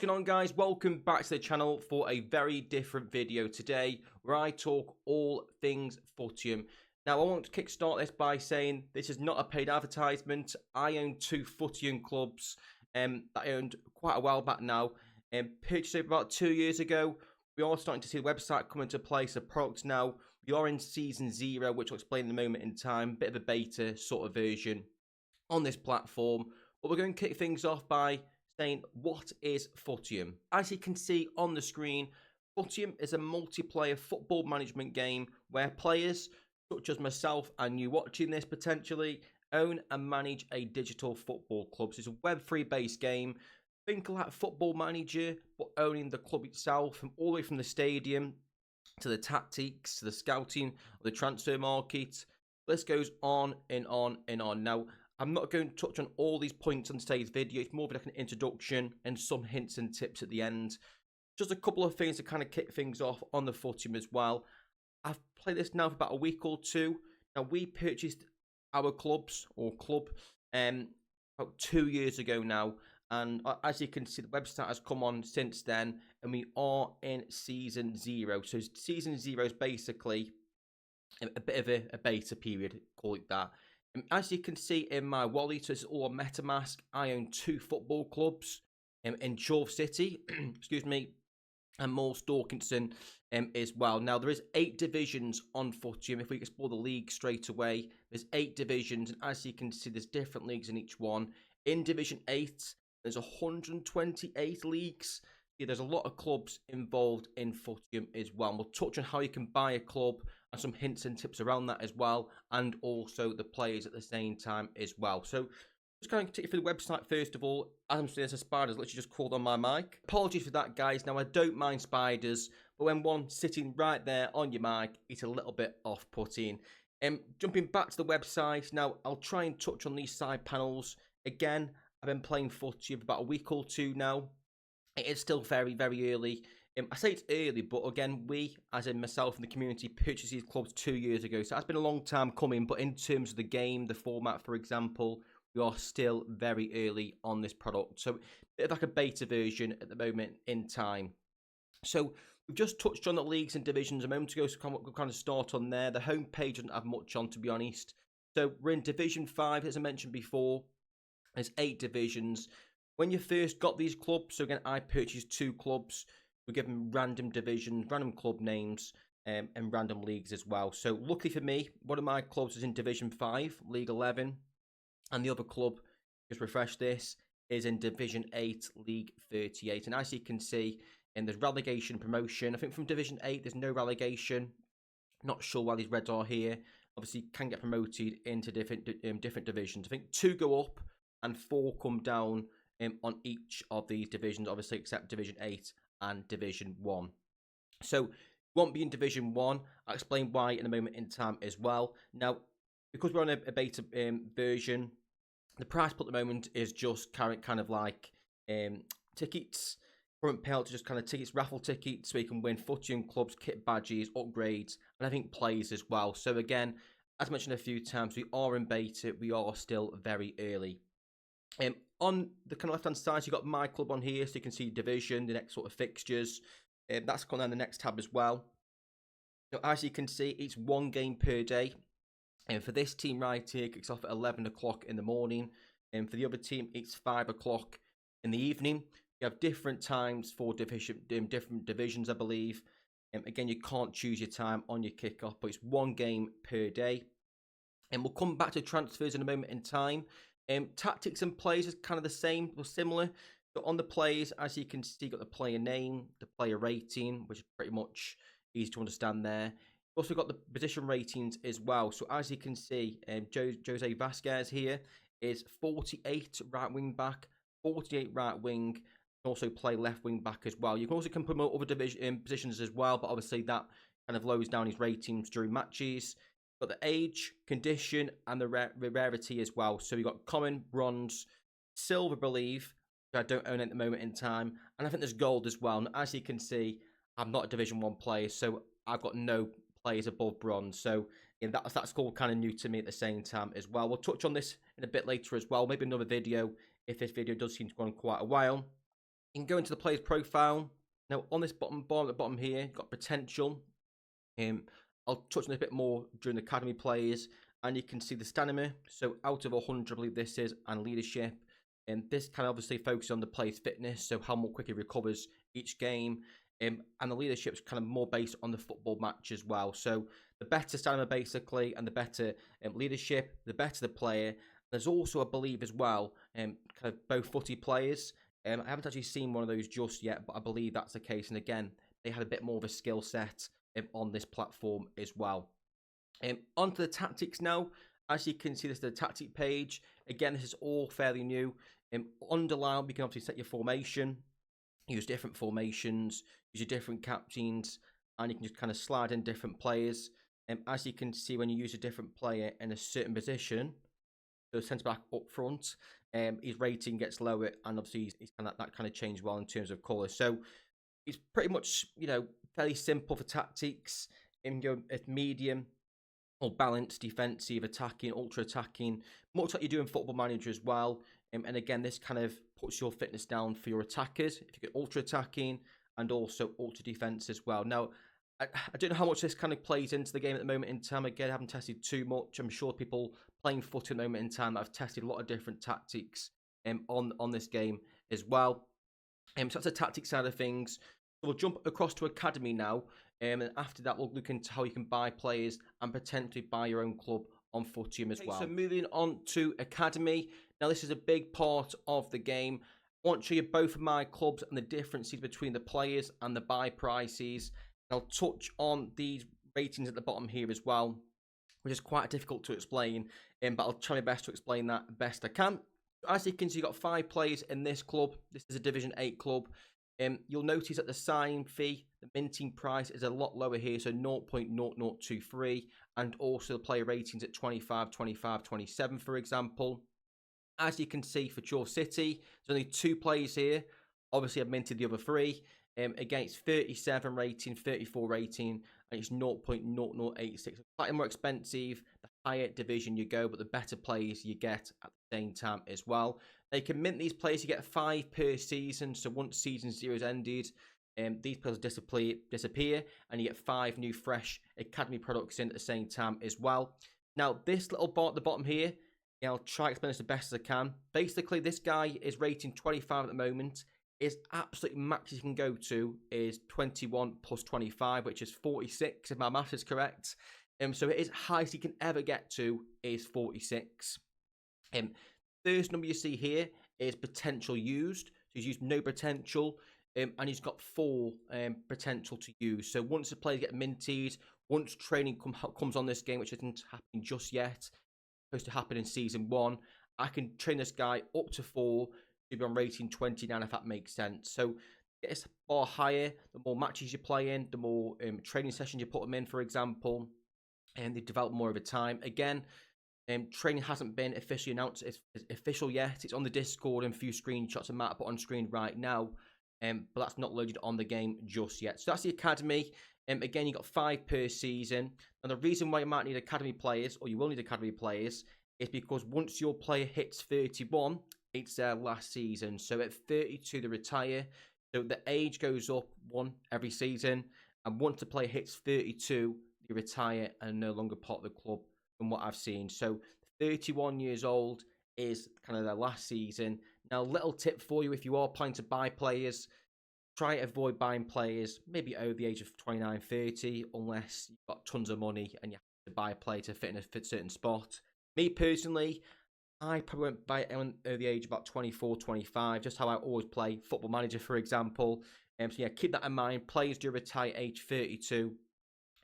What's going on, guys? Welcome back to the channel for a very different video today where I talk all things Footium. Now, I want to kickstart this by saying this is not a paid advertisement. I own two Footium clubs that I owned quite a while back now, and purchased it about 2 years ago. We are starting to see the website come into place. The products now, we are in season 0, which I'll explain in a moment in time. Bit of a beta sort of version on this platform, but we're going to kick things off by saying, what is Footium? As you can see on the screen, Footium is a multiplayer football management game where players, such as myself and you watching this potentially, own and manage a digital football club. So it's a Web3 based game. Think like Football Manager, but owning the club itself, from all the way from the stadium to the tactics, to the scouting, the transfer market. This goes on and on and on. Now, I'm not going to touch on all these points on today's video. It's more of like an introduction and some hints and tips at the end. Just a couple of things to kind of kick things off on the Footium as well. I've played this now for about a week or two. Now, we purchased our clubs or club about 2 years ago now. And as you can see, the website has come on since then. And we are in season 0. So season 0 is basically a bit of a beta period, call it that. As you can see in my wallet, so it's all on MetaMask. I own 2 football clubs in Chorley City, excuse me, and Moores Dorkinson as well. Now, there is 8 divisions on Footium. If we explore the league straight away, there's 8 divisions, and as you can see, there's different leagues in each one. In Division 8, there's 128 leagues. Yeah, there's a lot of clubs involved in Footium as well. And we'll touch on how you can buy a club and some hints and tips around that as well, and also the players at the same time as well. So just going to take you through the website first of all. As I'm saying, there's a spider's literally just crawled on my mic. Apologies for that, guys. Now, I don't mind spiders, but when one's sitting right there on your mic, it's a little bit off-putting. Jumping back to the website, now I'll try and touch on these side panels. Again, I've been playing Footium for about a week or two now. It is still very, very early. I say it's early, but again, we, as in myself and the community, purchased these clubs 2 years ago. So that's been a long time coming. But in terms of the game, the format, for example, we are still very early on this product. So it's like a beta version at the moment in time. So we've just touched on the leagues and divisions a moment ago, so we'll kind of start on there. The homepage doesn't have much on, to be honest. So we're in Division 5, as I mentioned before. There's 8 divisions. When you first got these clubs, so again, I purchased 2 clubs. We're given random divisions, random club names, and random leagues as well. So luckily for me, one of my clubs is in Division 5, League 11. And the other club, just refresh this, is in Division 8, League 38. And as you can see, there's relegation promotion. I think from Division 8, there's no relegation. Not sure why these reds are here. Obviously, can get promoted into different divisions. I think 2 go up and 4 come down on each of these divisions, obviously, except Division 8 and Division 1. So, you won't be in Division 1. I'll explain why in a moment in time as well. Now, because we're on a beta version, the price at the moment is just kind of like tickets. Current payout to just kind of tickets, raffle tickets, so you can win Footium clubs, kit badges, upgrades, and I think plays as well. So again, as mentioned a few times, we are in beta. We are still very early. On the kind of left-hand side, you've got my club on here, so you can see division, the next sort of fixtures. That's gone down the next tab as well. Now, as you can see, it's 1 game per day. And for this team right here, it kicks off at 11 o'clock in the morning. And for the other team, it's 5 o'clock in the evening. You have different times for different divisions, I believe. Again, you can't choose your time on your kickoff, but it's 1 game per day. And we'll come back to transfers in a moment in time. Tactics and plays is kind of the same or similar. So on the plays, as you can see, you've got the player name, the player rating, which is pretty much easy to understand there. You've also got the position ratings as well. So as you can see, Jose Vasquez here is 48 right wing back, 48 right wing. You can also play left wing back as well. You can also promote other positions as well, but obviously that kind of lowers down his ratings during matches. Got the age, condition, and the rarity as well. So we've got common, bronze, silver, I believe, which I don't own at the moment in time. And I think there's gold as well. And as you can see, I'm not a Division 1 player, so I've got no players above bronze. So that's all kind of new to me at the same time as well. We'll touch on this in a bit later as well. Maybe another video if this video does seem to go on quite a while. You can go into the player's profile. Now, on this bar at the bottom here, you've got potential. I'll touch on this a bit more during the academy players, and you can see the stamina. So out of 100, I believe this is, and leadership. And this can obviously focus on the player's fitness, so how more quickly he recovers each game. And the leadership is kind of more based on the football match as well. So the better stamina, basically, and the better leadership, the better the player. There's also, I believe, as well, kind of both footy players. I haven't actually seen one of those just yet, but I believe that's the case. And again, they had a bit more of a skill set on this platform as well. Onto the tactics now. As you can see, this is the tactic page. Again, this is all fairly new. Under Line, you can obviously set your formation, use different formations, use your different captains, and you can just kind of slide in different players. As you can see, when you use a different player in a certain position, so centre back up front, his rating gets lower, and obviously he's kind of, that kind of change well in terms of colour. So it's pretty much, fairly simple for tactics. It's medium or balanced, defensive, attacking, ultra attacking, much like you do in Football Manager as well. And again, this kind of puts your fitness down for your attackers. If you get ultra attacking and also ultra defense as well. Now, I don't know how much this kind of plays into the game at the moment in time. Again, I haven't tested too much. I'm sure people playing foot at the moment in time that have tested a lot of different tactics on this game as well. So that's the tactic side of things. So we'll jump across to Academy now. And after that, we'll look into how you can buy players and potentially buy your own club on Footium as well. So moving on to Academy. Now, this is a big part of the game. I want to show you both of my clubs and the differences between the players and the buy prices. I'll touch on these ratings at the bottom here as well, which is quite difficult to explain, but I'll try my best to explain that best I can. As you can see, you've got 5 players in this club. This is a Division 8 club. You'll notice that the sign fee, the minting price, is a lot lower here, so 0.0023, and also the player ratings at 25, 25, 27, for example. As you can see, for Chor City, there's only 2 players here. Obviously, I've minted the other 3. Against 37 rating, 34 rating, and it's 0.0086. Slightly more expensive the higher division you go, but the better players you get at the same time as well. They can mint these players. You get 5 per season, so once season 0 is ended, these players disappear, and you get 5 new fresh academy products in at the same time as well. Now, this little bar at the bottom here, I'll try to explain this the best as I can. Basically, this guy is rating 25 at the moment. His absolute max you can go to is 21 plus 25, which is 46, if my math is correct. So his highest he can ever get to is 46. First number you see here is potential used. So he's used no potential, and he's got 4 potential to use. So once the players get minted, once training comes on this game, which isn't happening just yet, supposed to happen in season 1, I can train this guy up to 4 to be on rating 29, if that makes sense. So it's far higher, the more matches you play in, the more training sessions you put them in, for example, and they develop more over time. Again, training hasn't been officially announced. It's official yet. It's on the Discord, and a few screenshots I might put on screen right now, but that's not loaded on the game just yet. So that's the academy. Again, you got 5 per season. And the reason why you might need academy players, or you will need academy players, is because once your player hits 31, it's their last season. So at 32, they retire. So the age goes up 1 every season. And once the player hits 32, they retire and are no longer part of the club, from what I've seen. So 31 years old is kind of their last season. Now, little tip for you, if you are planning to buy players, try to avoid buying players maybe over the age of 29, 30, unless you've got tons of money and you have to buy a player to fit in a certain spot. Me personally, I probably won't buy anyone at the age of about 24, 25, just how I always play Football Manager, for example. So yeah, keep that in mind. Players do retire age 32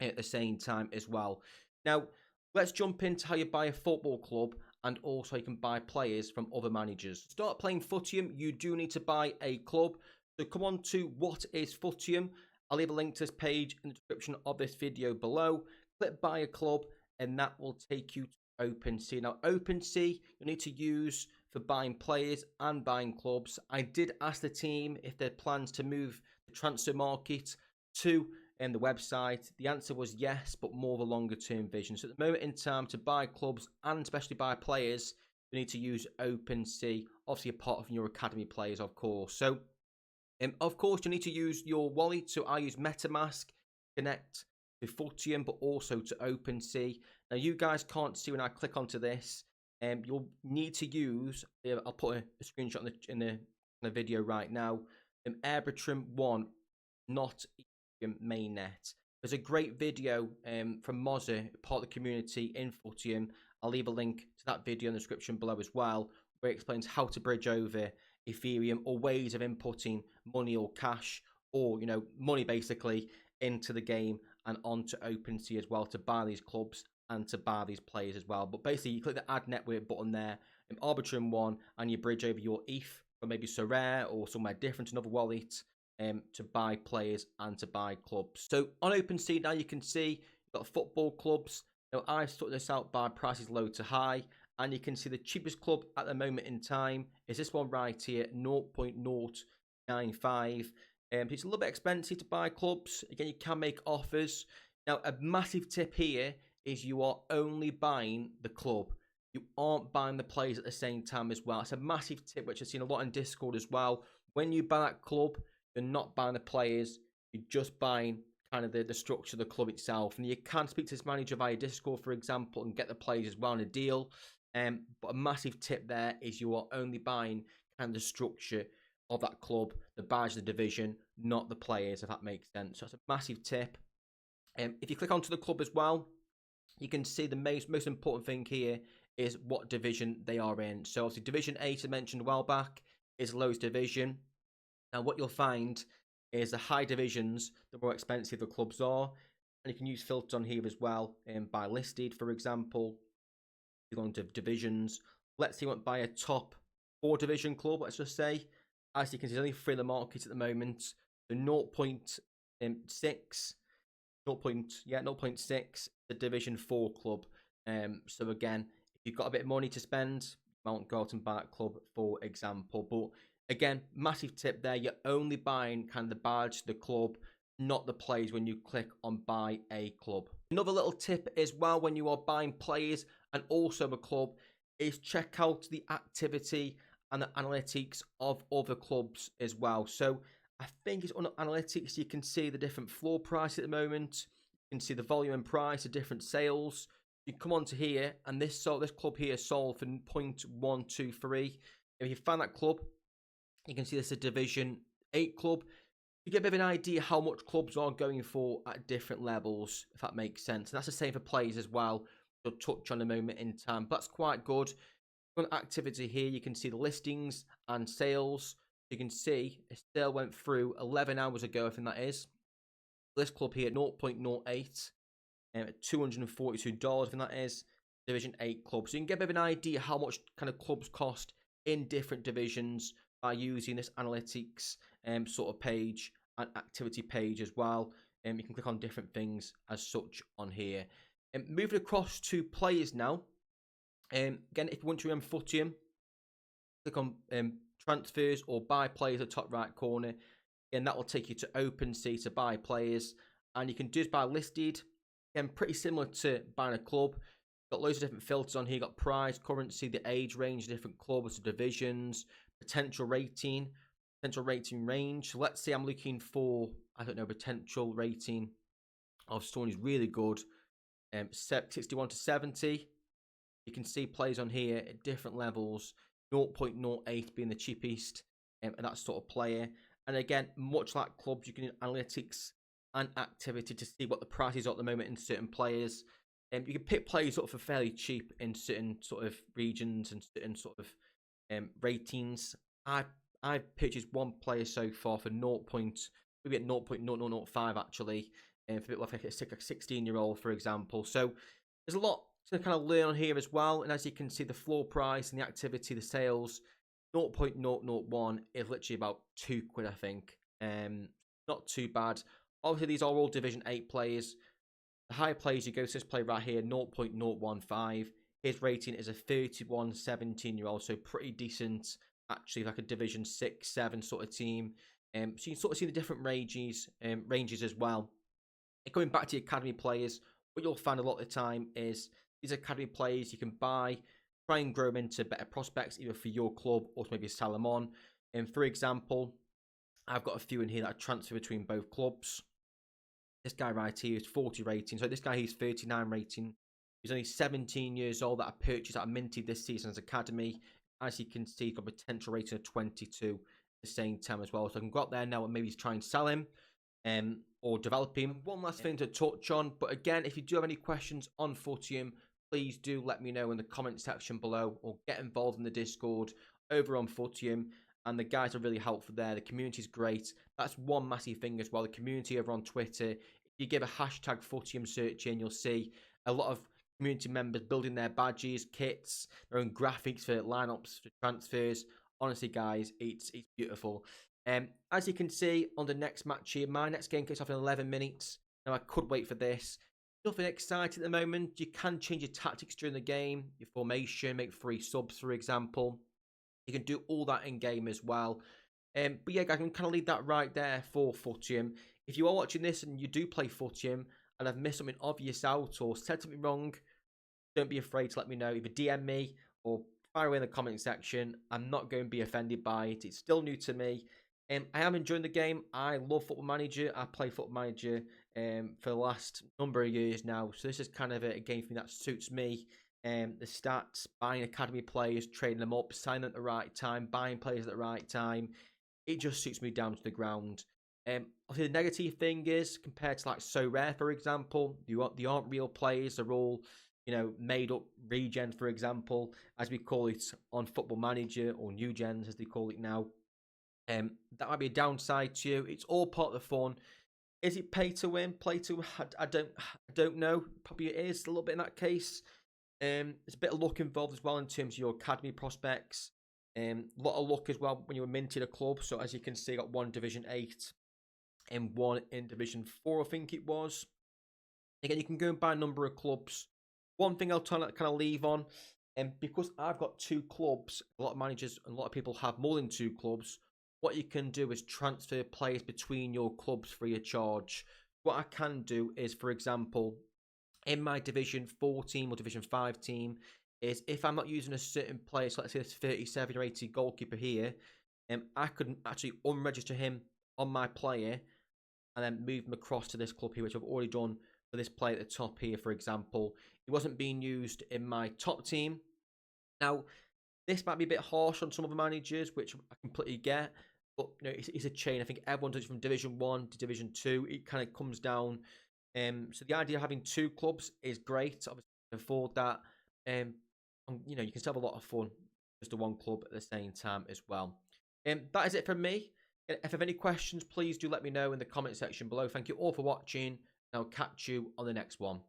at the same time as well. Now, let's jump into how you buy a football club, and also you can buy players from other managers. To start playing Footium, you do need to buy a club. So come on to what is Footium. I'll leave a link to this page in the description of this video below. Click buy a club, and that will take you to OpenSea. Now, OpenSea you need to use for buying players and buying clubs. I did ask the team if they had plans to move the transfer market to the website. The answer was yes, but more of a longer term vision. So at the moment in time, to buy clubs and especially buy players, you need to use OpenSea, obviously a part of your academy players, of course. So Of course, you need to use your wallet. So I use MetaMask, connect to Footium, but also to OpenSea. Now, you guys can't see when I click onto this. You'll need to use. I'll put a screenshot in the video right now. Arbitrum 1, not mainnet. There's a great video from Mozza, part of the community in Footium. I'll leave a link to that video in the description below as well, where it explains how to bridge over Ethereum or ways of inputting money or cash or money basically into the game and onto OpenSea as well to buy these clubs and to buy these players as well. But basically, you click the Add Network button there in Arbitrum 1 and you bridge over your ETH from maybe Sorare or somewhere different, another wallet, to buy players and to buy clubs. So on OpenSea now you can see you've got football clubs. Now I've sorted this out by prices low to high, and you can see the cheapest club at the moment in time is this one right here, 0.095. It's a little bit expensive to buy clubs. Again, you can make offers. Now a massive tip here is you are only buying the club. You aren't buying the players at the same time as well. It's a massive tip which I've seen a lot in Discord as well. When you buy that club, you're not buying the players, you're just buying kind of the structure of the club itself. And you can speak to this manager via Discord, for example, and get the players as well in a deal. But a massive tip there is you are only buying kind of the structure of that club, the badge, the division, not the players, if that makes sense. So that's a massive tip. If you click onto the club as well, you can see the most important thing here is what division they are in. So obviously Division 8, I mentioned a while back, is the lowest division. And what you'll find is the high divisions, the more expensive the clubs are. And you can use filters on here as well, by listed, for example. You're going to divisions. Let's say you want to buy a top 4 division club, let's just say. As you can see, there's only 3 in the market at the moment. So 0.6, 0.6, the Division 4 club. So again, if you've got a bit of money to spend, you won't go out and buy a club, for example. But again, massive tip there. You're only buying kind of the badge, the club, not the players when you click on buy a club. Another little tip as well when you are buying players and also a club is check out the activity and the analytics of other clubs as well. So I think it's on analytics, you can see the different floor price at the moment. You can see the volume and price of different sales. You come onto here and this club here sold for 0.123. If you find that club, you can see this is a Division 8 club. You get a bit of an idea how much clubs are going for at different levels, if that makes sense. And that's the same for players as well. We'll touch on a moment in time. But that's quite good. On activity here, you can see the listings and sales. You can see a sale went through 11 hours ago, I think that is. This club here, 0.08, at $242, I think that is. Division 8 club. So you can get a bit of an idea how much kind of clubs cost in different divisions by using this analytics sort of page and activity page as well. You can click on different things as such on here. Moving across to players now. Again, if you want to run Footium, click on transfers or buy players at the top right corner. Again, that will take you to OpenSea to buy players. And you can do this by listed. Again, pretty similar to buying a club. Got loads of different filters on here. You've got price, currency, the age range, different clubs, divisions, potential rating range. So let's say I'm looking for, I don't know, potential rating of someone who's really good. 61 to 70. You can see players on here at different levels. 0.08 being the cheapest, and that sort of player. And again, much like clubs, you can do analytics and activity to see what the prices are at the moment in certain players. You can pick players up for fairly cheap in certain sort of regions and certain sort of ratings. I've purchased one player so far for maybe at 0.0005 actually, for a bit like a 16-year-old, for example. So there's a lot to kind of learn on here as well. And as you can see, the floor price and the activity, the sales, 0.001 is literally about £2, I think. Not too bad. Obviously, these are all Division 8 players. The higher players, you go to this player right here, 0.015. His rating is a 31, 17-year-old, so pretty decent, actually, like a Division 6, 7 sort of team. So you can sort of see the different ranges as well. And going back to the academy players, what you'll find a lot of the time is these academy players you can buy, try and grow them into better prospects, either for your club or maybe sell them on. And for example, I've got a few in here that I transfer between both clubs. This guy right here is 40 rating. So this guy, he's 39 rating. He's only 17 years old that I purchased, that I minted this season as academy. As you can see, he's got a potential rating of 22 at the same time as well. So I can go up there now and maybe try and sell him or develop him. One last thing to touch on. But again, if you do have any questions on Footium, please do let me know in the comment section below or get involved in the Discord over on Footium. And the guys are really helpful there. The community is great. That's one massive thing as well. The community over on Twitter. If you give a hashtag Footium search in, you'll see a lot of community members building their badges, kits, their own graphics for lineups, for transfers. Honestly, guys, it's beautiful. As you can see on the next match here, my next game kicks off in 11 minutes. Now, I could wait for this. Nothing exciting at the moment. You can change your tactics during the game, your formation, make 3 subs, for example. You can do all that in game as well. But yeah, guys, I can kind of leave that right there for Footium. If you are watching this and you do play Footium and I've missed something obvious out or said something wrong, don't be afraid to let me know. Either DM me or fire away in the comment section. I'm not going to be offended by it. It's still new to me. I am enjoying the game. I love Football Manager. I play Football Manager for the last number of years now. So this is kind of a game for me that suits me. The stats, buying academy players, trading them up, signing at the right time, buying players at the right time. It just suits me down to the ground. Obviously, the negative thing is, compared to like So Rare, for example, they aren't real players. They're all, made up regen, for example, as we call it on Football Manager, or new gens, as they call it now. That might be a downside to you. It's all part of the fun. Is it pay to win, play to? I don't know. Probably it is a little bit in that case. There's a bit of luck involved as well in terms of your academy prospects. A lot of luck as well when you were minted a club. So as you can see, I got 1 Division 8 and 1 in Division 4, I think it was. Again, you can go and buy a number of clubs. One thing I'll kind of leave on, because I've got 2 clubs, a lot of managers and a lot of people have more than 2 clubs. What you can do is transfer players between your clubs free of charge. What I can do is, for example, in my Division 4 team or Division 5 team, is if I'm not using a certain player, so let's say this 37 or 80 goalkeeper here, I could actually unregister him on my player and then move him across to this club here, which I've already done for this player at the top here, for example. He wasn't being used in my top team. Now, this might be a bit harsh on some of the managers, which I completely get, but it's a chain. I think everyone does it from Division 1 to Division 2. It kind of comes down. So the idea of having 2 clubs is great. Obviously, you can afford that. You can still have a lot of fun just the 1 club at the same time as well. That is it from me. If you have any questions, please do let me know in the comment section below. Thank you all for watching. I'll catch you on the next one.